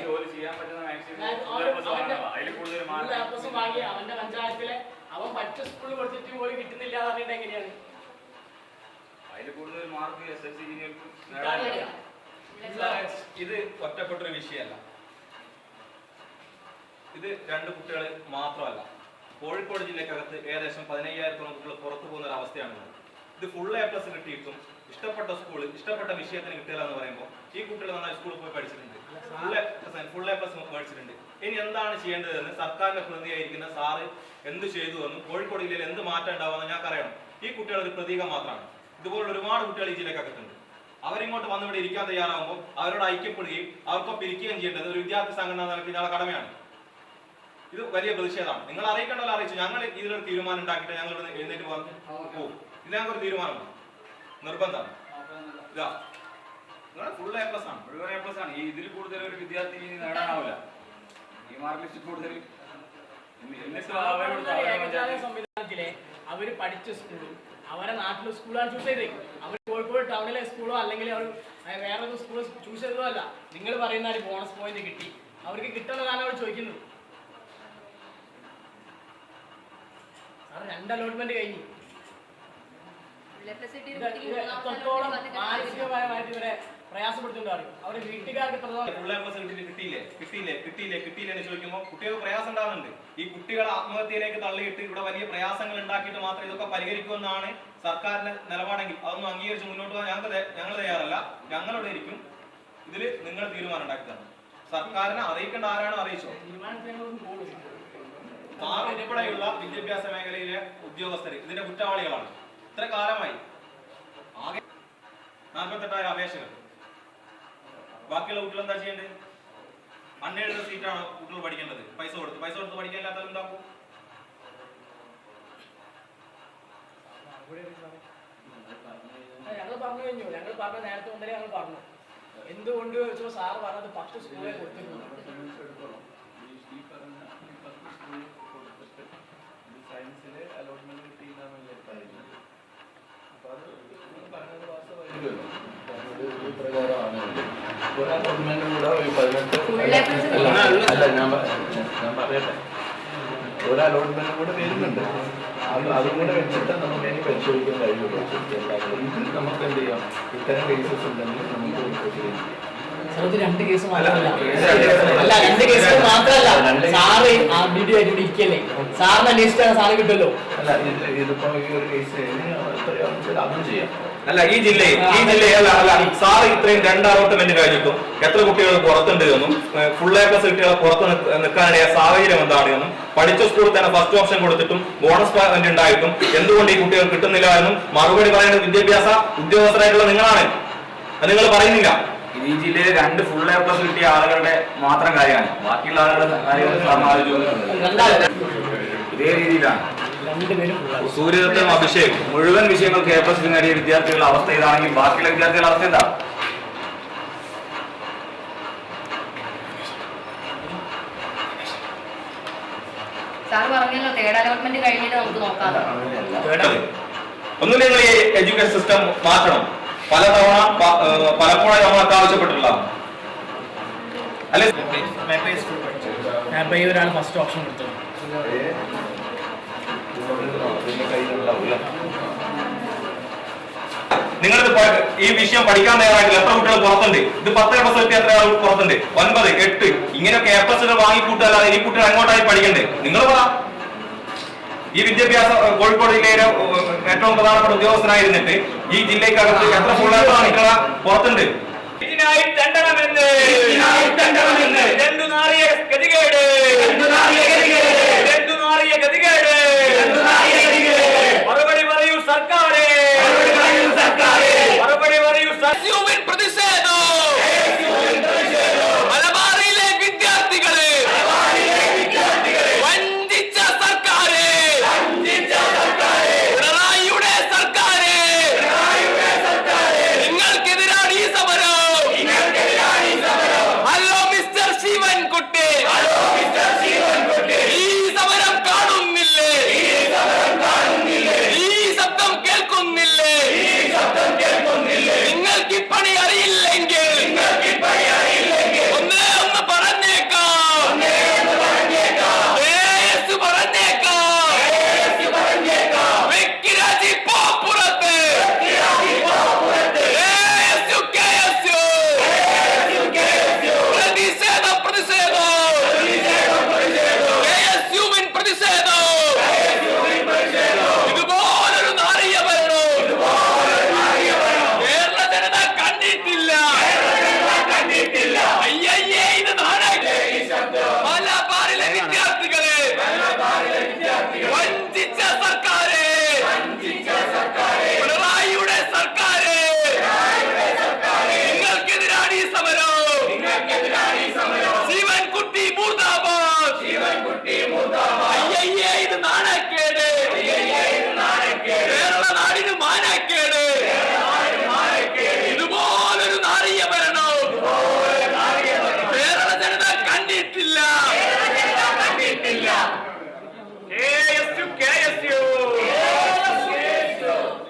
ജോലി ചെയ്യാൻ പറ്റുന്ന വാങ്ങി അവന്റെ പഞ്ചായത്തിലെ അവൻ മറ്റു സ്കൂളിൽ കൊടുത്തിട്ട് പോലും കിട്ടുന്നില്ല എന്ന് പറഞ്ഞിട്ട് എങ്ങനെയാണ് അതിൽ കൂടുതൽ മാർക്ക് SSLC ഇത് ഒറ്റപ്പെട്ടൊരു വിഷയമല്ല. ഇത് രണ്ട് കുട്ടികൾ മാത്രമല്ല, കോഴിക്കോട് ജില്ലക്കകത്ത് ഏകദേശം 15,000 കുട്ടികൾ പുറത്തു പോകുന്ന ഒരു അവസ്ഥയാണ്. ഇത് ഫുൾ A+ കിട്ടിയിട്ടും ഇഷ്ടപ്പെട്ട സ്കൂൾ ഇഷ്ടപ്പെട്ട വിഷയത്തിന് കിട്ടില്ല എന്ന് പറയുമ്പോൾ ഈ കുട്ടികൾ നന്നായി സ്കൂളിൽ പോയി പഠിച്ചിട്ടുണ്ട്, ഫുൾ A+ മേടിച്ചിട്ടുണ്ട്. ഇനി എന്താണ് ചെയ്യേണ്ടതെന്ന് സർക്കാരിന്റെ പ്രതിനിധിയായിരിക്കുന്ന സാറ് എന്ത് ചെയ്തു എന്നും കോഴിക്കോട് ജില്ലയിൽ എന്ത് മാറ്റം ഉണ്ടാവുമെന്ന് ഞങ്ങൾക്ക് അറിയണം. ഈ കുട്ടികൾ ഒരു പ്രതീകം മാത്രമാണ്. ഇതുപോലുള്ള ഒരുപാട് കുട്ടികൾ ഈ ജില്ലക്കകത്തുണ്ട്. അവരിങ്ങോട്ട് വന്നിവിടെ ഇരിക്കാൻ തയ്യാറാകുമ്പോൾ അവരോട് ഐക്യപ്പെടുകയും അവർക്കൊപ്പം ഇരിക്കുകയും ചെയ്യേണ്ടത് ഒരു വിദ്യാർത്ഥി സംഘടന നൽകി ഞങ്ങളുടെ കടമയാണ്. ഇത് വലിയ പ്രതിഷേധമാണ്. നിങ്ങൾ അറിയിക്കേണ്ടല്ലോ അറിയിച്ചു. ഞങ്ങൾ ഇതിലൊരു തീരുമാനം ഉണ്ടാക്കിയിട്ട് ഞങ്ങൾ എഴുന്നേറ്റ് പോകും. ഇത് ഞങ്ങൾക്കൊരു തീരുമാനമാണ്, നിർബന്ധമാണ്. ഇതാ നിങ്ങൾ ഫുൾ A+ ആണ്, മുഴുവൻ A+ ആണ്. ഈ ഇതിൽ കൂടുതൽ ഒരു വിദ്യാർത്ഥി നേടാനാവില്ല. ഈ മാർക്ക് ലിസ്റ്റ് കൂടുതൽ സംവിധാനത്തിലെ അവര് പഠിച്ച സ്കൂളും അവരെ നാട്ടിലെ സ്കൂളാണ് ചൂസ് ചെയ്തത്. അവർ കോഴിക്കോട് ടൗണിലെ സ്കൂളോ അല്ലെങ്കിൽ അവർ വേറൊരു സ്കൂൾ ചൂസ് ചെയ്തതോ അല്ല. നിങ്ങൾ പറയുന്ന ഒരു ബോണസ് പോയിന്റ് കിട്ടി, അവർക്ക് കിട്ടുന്നതാണ് അവർ ചോദിക്കുന്നത്. സാർ 2 അലോട്ട്മെന്റ് കഴിഞ്ഞു. എത്രത്തോളം മാനസികപരമായിട്ട് ഇവരെ പ്രയാസപ്പെടുത്തുന്നുണ്ട്. അവരുടെ വീട്ടുകാർക്ക് കിട്ടിയില്ലേ എന്ന് ചോദിക്കുമ്പോൾ കുട്ടികൾക്ക് പ്രയാസം ഉണ്ടാകുന്നുണ്ട്. ഈ കുട്ടികളെ ആത്മഹത്യയിലേക്ക് തള്ളിയിട്ട് ഇവിടെ വലിയ പ്രയാസങ്ങൾ ഉണ്ടാക്കിയിട്ട് മാത്രം ഇതൊക്കെ പരിഹരിക്കുമെന്നാണ് സർക്കാരിന്റെ നിലപാടെങ്കിൽ അതൊന്നും അംഗീകരിച്ച് മുന്നോട്ട് പോകാൻ ഞങ്ങൾ തയ്യാറല്ല. ഞങ്ങളുടെ ഇരിക്കും. ഇതിൽ നിങ്ങൾ തീരുമാനം ഉണ്ടാക്കി തരണം. സർക്കാരിനെ അറിയിക്കേണ്ട ആരാണോ അറിയിച്ചോ. ഉൾപ്പെടെയുള്ള വിദ്യാഭ്യാസ മേഖലയിലെ ഉദ്യോഗസ്ഥർ ഇതിന്റെ കുറ്റവാളികളാണ്. ഇത്ര കാലമായി ആകെ 48,000 അപേക്ഷകൾ. ബാക്കിയുള്ള കുട്ടികൾ എന്താ ചെയ്യേണ്ടത്? അൺഎയ്ഡഡ് സീറ്റാണ് കുട്ടികൾ പഠിക്കേണ്ടത്. പൈസ കൊടുത്ത് പഠിക്കാനില്ലാത്ത എന്താക്കും? ഞങ്ങൾ പറഞ്ഞു കഴിഞ്ഞു. ഞങ്ങൾ പറഞ്ഞ നേരത്തെ മുതലേ ഞങ്ങൾ പറഞ്ഞു. എന്തുകൊണ്ട് ചോദിച്ചപ്പോൾ സാറ് പറഞ്ഞത് 10 സ്കൂളെ കൊടുത്തിട്ടുണ്ട്. സയൻസിലെ അലോട്ട്മെന്റ് കിട്ടിയില്ലാന്നല്ലേ പറയുന്നത്. അപ്പൊ അത് പറഞ്ഞത് പ്രകാരമാണ് ഒരു അലോട്ട്മെന്റ് കൂടെ 18 അല്ല ഞാൻ പറയട്ടെ, ഒരു അലോട്ട്മെന്റ് കൂടെ വരുന്നുണ്ട്. അതും കൂടെ വെച്ചിട്ട് നമുക്ക് ഇനി പരിശോധിക്കാൻ കഴിയുള്ളൂ. ഇത് നമുക്ക് എന്ത് ചെയ്യാം, ഇത്തരം കേസസ് ഉണ്ടെങ്കിൽ നമുക്ക് റിപ്പോർട്ട് ചെയ്യാം. 2 കേസ് മാത്രമല്ല, 2 കേസ് മാത്രമല്ല, സാറ് ഇരിക്കല്ലേ, സാറിന് അന്വേഷിച്ചാൽ സാറ് കിട്ടുമല്ലോ. അല്ല ഇതിപ്പോ ഈ ഒരു കേസ് അതും ചെയ്യാം. അല്ല ഈ ജില്ലയിൽ സാർ ഇത്രയും 2 അലോട്ട്മെന്റ് കഴിഞ്ഞിട്ടും എത്ര കുട്ടികൾ പുറത്തുണ്ട് എന്നും ഫുൾ A+ കുട്ടികളെ പുറത്ത് നിൽക്കാനിടയ സാഹചര്യം എന്താണ് എന്നും പഠിച്ച സ്കൂളിൽ തന്നെ ഫസ്റ്റ് ഓപ്ഷൻ കൊടുത്തിട്ടും ബോണസ് പോയിന്റ് ഉണ്ടായിട്ടും എന്തുകൊണ്ട് ഈ കുട്ടികൾ കിട്ടുന്നില്ല എന്നും മറുപടി പറയുന്നത് വിദ്യാഭ്യാസ ഉദ്യോഗസ്ഥരായിട്ടുള്ള നിങ്ങളാണ്. അത് നിങ്ങൾ പറയുന്നില്ല. ഈ ജില്ലയിൽ 2 ഫുൾ A+ കിട്ടിയ ആളുകളുടെ മാത്രം കാര്യമാണ്. ബാക്കിയുള്ള ആളുകളുടെ കാര്യങ്ങൾ ഇതേ രീതിയിലാണ്. സൂര്യദത്തം അഭിഷേക് മുഴുവൻ വിഷയങ്ങൾക്ക് A+ നേടിയ വിദ്യാർത്ഥികളുടെ അവസ്ഥ ഇതാണെങ്കിൽ ബാക്കിയുള്ള വിദ്യാർത്ഥികളുടെ അവസ്ഥ എന്താ? ഒന്നുമില്ല, ഈ എഡ്യൂക്കേഷൻ സിസ്റ്റം മാറ്റണം. പലപ്പോഴും നമ്മളൊക്കെ ആവശ്യപ്പെട്ടിട്ടുള്ളതാണ്. അല്ലെ ഒരാൾ ഫസ്റ്റ് ഓപ്ഷൻ കൊടുത്തത് നിങ്ങളിത് ഈ വിഷയം പഠിക്കാൻ തയ്യാറായിട്ടില്ല. എത്ര കുട്ടികൾ പുറത്തുണ്ട്? ഇത് 10 A+ എത്തിയ എത്ര ആൾ പുറത്തുണ്ട്? 9, 8 ഇങ്ങനെയൊക്കെ A+ വാങ്ങിക്കൂട്ടല്ലാതെ ഈ കുട്ടികൾ എങ്ങോട്ടായി പഠിക്കണ്ടേ? നിങ്ങൾ പറ. ഈ വിദ്യാഭ്യാസ കോഴിക്കോട് ജില്ലയിലെ ഏറ്റവും പ്രധാനപ്പെട്ട ഉദ്യോഗസ്ഥനായിരുന്നിട്ട് ഈ ജില്ലയ്ക്കകത്ത് എത്ര ഫുൾ A+ കുട്ടികൾ പുറത്തുണ്ട്? ഗതികേട്